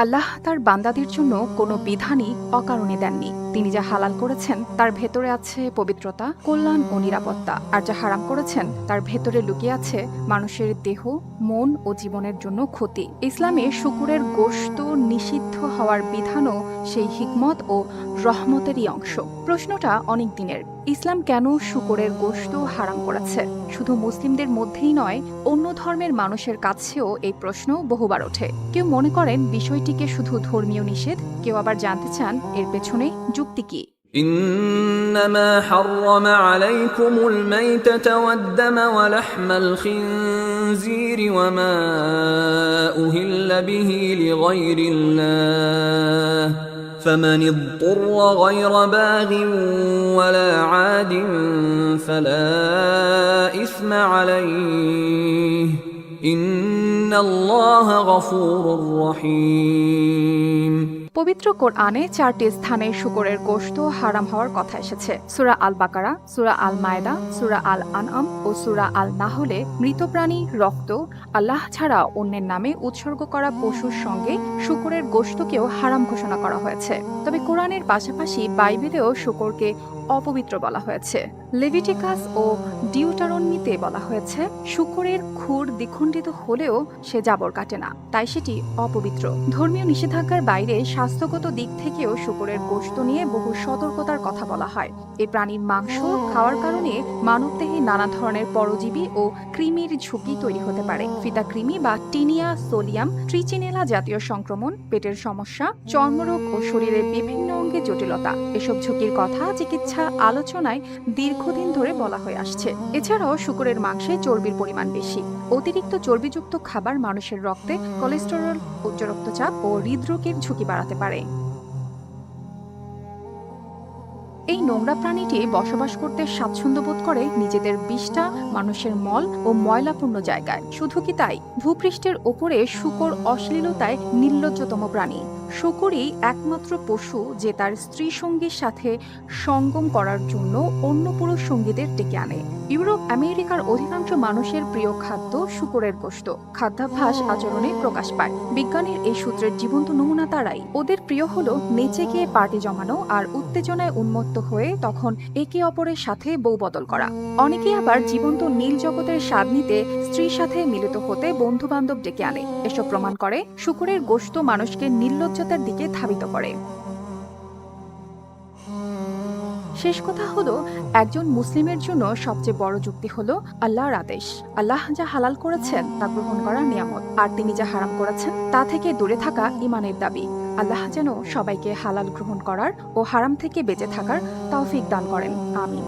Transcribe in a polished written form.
আল্লাহ তার বান্দাদের জন্য কোনো বিধানই অকারণে দেননি। তিনি যা হালাল করেছেন তার ভেতরে আছে পবিত্রতা, কল্যাণ ও নিরাপত্তা, আর যা হারাম করেছেন তার ভেতরে লুকিয়ে আছে মানুষের দেহ, মন ও জীবনের জন্য ক্ষতি। ইসলামে শূকরের গোশত নিষিদ্ধ হওয়ার বিধানও সেই হিকমত ও রহমতেরই অংশ। প্রশ্নটা অনেক দিনের, ইসলাম কেন শূকরের গোশত হারাম করেছে? শুধু মুসলিমদের মধ্যেই নয়, অন্য ধর্মের মানুষের কাছেও এই প্রশ্ন বহুবার ওঠে। কেউ মনে করেন বিষয়টিকে শুধু ধর্মীয় নিষেধ, কেউ আবার জানতে চান এর পেছনে যুক্তি কি। إنما حرم عليكم الميتة والدم ولحم الخنزير وما أهل به لغير الله فمن اضطر غير باغ ولا عاد فلا إثم عليه إن الله غفور رحيم। পবিত্র কোরআনে 4টি স্থানে শূকরের গোশত হারাম হওয়ার কথা এসেছে। সূরা আল বাকারা, সূরা আল মায়দা, সূরা আল আনআম ও সূরা আল নাহলে মৃত প্রাণী, রক্ত, আল্লাহ ছাড়া অন্যের নামে উৎসর্গ করা পশুর সঙ্গে শূকরের গোশতকেও হারাম ঘোষণা করা হয়েছে। তবে কোরআনের পাশাপাশি বাইবেলেও শূকরকে অপবিত্র বলা হয়েছে। লেভিটিকাস ও ডিউটারনমিতে বলা হয়েছে, শূকরের খুর দ্বিখণ্ডিত হলেও সে জাবর কাটে না, তাই সেটি অপবিত্র। ধর্মীয় নিষেধাজ্ঞার বাইরে স্বাস্থ্যগত দিক থেকেও শূকরের গোশত নিয়ে বহু সতর্কতার কথা বলা হয়। এই প্রাণীর মাংস খাওয়ার কারণে মানবদেহে নানা ধরনের পরজীবী ও কৃমির ঝুঁকি তৈরি হতে পারে। ফিতা কৃমি বা টিনিয়া সোলিয়াম ট্রিচিনেলা জাতীয় সংক্রমণ, পেটের সমস্যা, চর্মরোগ ও শরীরের বিভিন্ন অঙ্গে জটিলতা, এসব ঝুঁকির কথা চিকিৎসা আলোচনায় দীর্ঘদিন ধরে বলা হয়ে আসছে। এছাড়াও শূকরের মাংসে চর্বির পরিমাণ বেশি। অতিরিক্ত চর্বিযুক্ত খাবার মানুষের রক্তে কোলেস্টেরল, উচ্চ রক্তচাপ ও হৃদরোগের ঝুঁকি বাড়াতে পারে। এই নোংরা প্রাণীটি বসবাস করতে স্বাচ্ছন্দ্য বোধ করে নিজেদের বিষ্ঠা মানুষের মল ও ময়লাপূর্ণ জায়গায়। শুধু কি তাই, ভূপৃষ্ঠের ওপরে শূকর অশ্লীলতায় নির্লজ্জতম প্রাণী। শূকরই একমাত্র পশু যে তার স্ত্রী সঙ্গীর সাথে সঙ্গম করার জন্য অন্য পুরুষ সঙ্গীদের ডেকে আনে। ইউরোপ আমেরিকার অধিকাংশ মানুষের প্রিয় খাদ্য শূকরের গোশত। খাদ্যাভ্যাস আচরণে প্রকাশ পায়। বিজ্ঞানীর এই সূত্রের জীবন্ত নমুনা তারাই। ওদের প্রিয় হলো নেচে গিয়ে পার্টি জমানো আর উত্তেজনায় উন্মত্ত হয়ে তখন একে অপরের সাথে বউ বদল করা। অনেকেই আবার জীবন্ত নীল জগতের স্বাদ নিতে স্ত্রীর সাথে মিলিত হতে বন্ধু বান্ধব ডেকে আনে। এসব প্রমাণ করে শূকরের গোশত মানুষকে নির্লজ্জতার দিকে ধাবিত করে। শেষ কথা হলো, একজন মুসলিমের জন্য সবচেয়ে বড় যুক্তি হলো আল্লাহর আদেশ। আল্লাহ যা হালাল করেছেন তা গ্রহণ করা নিয়ামত, আর তিনি যা হারাম করেছেন তা থেকে দূরে থাকা ঈমানের দাবি। আল্লাহ যেন সবাইকে হালাল গ্রহণ করার ও হারাম থেকে বেঁচে থাকার তৌফিক দান করেন। আমিন।